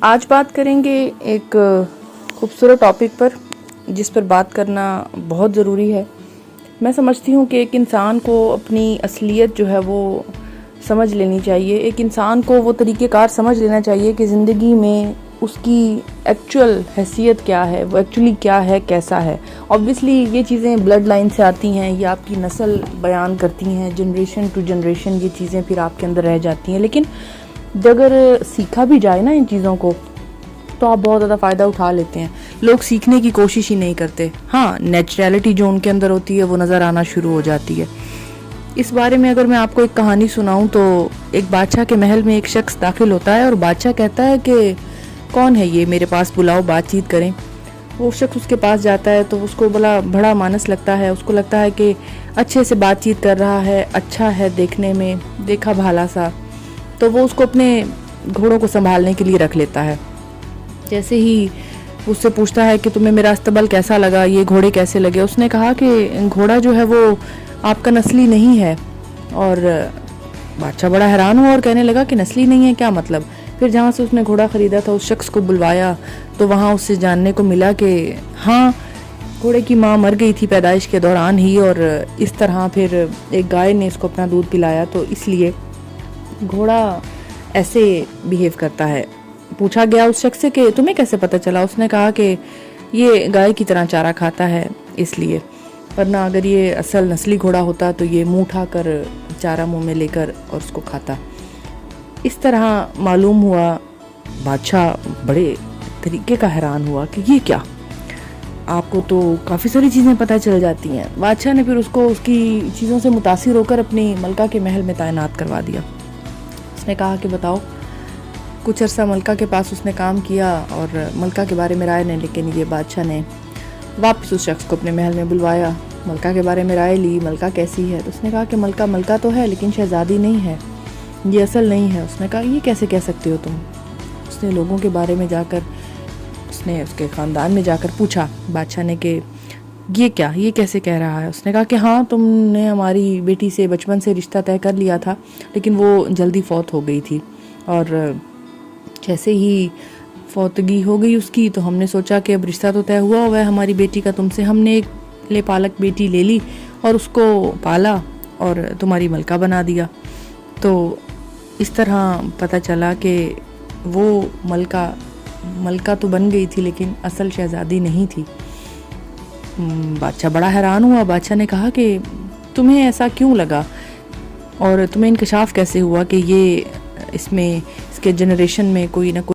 آج بات کریں گے ایک خوبصورت ٹاپک پر جس پر بات کرنا بہت ضروری ہے۔ میں سمجھتی ہوں کہ ایک انسان کو اپنی اصلیت جو ہے وہ سمجھ لینی چاہیے، ایک انسان کو وہ طریقہ کار سمجھ لینا چاہیے کہ زندگی میں اس کی ایکچول حیثیت کیا ہے، وہ ایکچولی کیا ہے، کیسا ہے۔ اوبویسلی یہ چیزیں بلڈ لائن سے آتی ہیں، یہ آپ کی نسل بیان کرتی ہیں، جنریشن ٹو جنریشن یہ چیزیں پھر آپ کے اندر رہ جاتی ہیں، لیکن اگر سیکھا بھی جائے نا ان چیزوں کو تو آپ بہت زیادہ فائدہ اٹھا لیتے ہیں۔ لوگ سیکھنے کی کوشش ہی نہیں کرتے، ہاں نیچرلٹی جو ان کے اندر ہوتی ہے وہ نظر آنا شروع ہو جاتی ہے۔ اس بارے میں اگر میں آپ کو ایک کہانی سناؤں تو ایک بادشاہ کے محل میں ایک شخص داخل ہوتا ہے اور بادشاہ کہتا ہے کہ کون ہے یہ، میرے پاس بلاؤ، بات چیت کریں۔ وہ شخص اس کے پاس جاتا ہے تو اس کو بڑا مانس لگتا ہے، اس کو لگتا ہے کہ اچھے سے بات چیت کر رہا ہے، اچھا ہے دیکھنے میں، دیکھا بھالا سا، تو وہ اس کو اپنے گھوڑوں کو سنبھالنے کے لیے رکھ لیتا ہے۔ جیسے ہی اس سے پوچھتا ہے کہ تمہیں میرا استبل کیسا لگا، یہ گھوڑے کیسے لگے، اس نے کہا کہ گھوڑا جو ہے وہ آپ کا نسلی نہیں ہے۔ اور بادشاہ بڑا حیران ہوا اور کہنے لگا کہ نسلی نہیں ہے، کیا مطلب؟ پھر جہاں سے اس نے گھوڑا خریدا تھا اس شخص کو بلوایا تو وہاں اس سے جاننے کو ملا کہ ہاں گھوڑے کی ماں مر گئی تھی پیدائش کے دوران ہی، اور اس طرح پھر ایک گائے نے اس کو اپنا دودھ پلایا، تو اس لیے گھوڑا ایسے بیہیو کرتا ہے۔ پوچھا گیا اس شخص سے کہ تمہیں کیسے پتہ چلا؟ اس نے کہا کہ یہ گائے کی طرح چارہ کھاتا ہے اس لیے، ورنہ اگر یہ اصل نسلی گھوڑا ہوتا تو یہ منہ اٹھا کر چارہ منہ میں لے کر اور اس کو کھاتا۔ اس طرح معلوم ہوا، بادشاہ بڑے طریقے کا حیران ہوا کہ یہ کیا، آپ کو تو کافی ساری چیزیں پتہ چل جاتی ہیں۔ بادشاہ نے پھر اس کو اس کی چیزوں سے متاثر ہو کر اپنی ملکہ کے محل میں تعینات کروا دیا۔ اس نے کہا کہ بتاؤ، کچھ عرصہ ملکہ کے پاس اس نے کام کیا اور ملکہ کے بارے میں رائے نے، لیکن یہ بادشاہ نے واپس اس شخص کو اپنے محل میں بلوایا، ملکہ کے بارے میں رائے لی، ملکہ کیسی ہے؟ تو اس نے کہا کہ ملکہ تو ہے لیکن شہزادی نہیں ہے، یہ اصل نہیں ہے۔ اس نے کہا یہ کیسے کہہ سکتے ہو تم؟ اس نے لوگوں کے بارے میں جا کر، اس نے اس کے خاندان میں جا کر پوچھا بادشاہ نے کہ یہ کیا، یہ کیسے کہہ رہا ہے؟ اس نے کہا کہ ہاں تم نے ہماری بیٹی سے بچپن سے رشتہ طے کر لیا تھا، لیکن وہ جلدی فوت ہو گئی تھی، اور جیسے ہی فوتگی ہو گئی اس کی تو ہم نے سوچا کہ اب رشتہ تو طے ہوا ہے ہماری بیٹی کا تم سے، ہم نے ایک لے پالک بیٹی لے لی اور اس کو پالا اور تمہاری ملکہ بنا دیا۔ تو اس طرح پتہ چلا کہ وہ ملکہ تو بن گئی تھی لیکن اصل شہزادی نہیں تھی۔ بادشاہ بڑا حیران ہوا۔ بادشاہ نے کہا کہ تمہیں ایسا کیوں لگا اور تمہیں انکشاف کیسے ہوا کہ یہ اس کے جنریشن میں کوئی نہ کوئی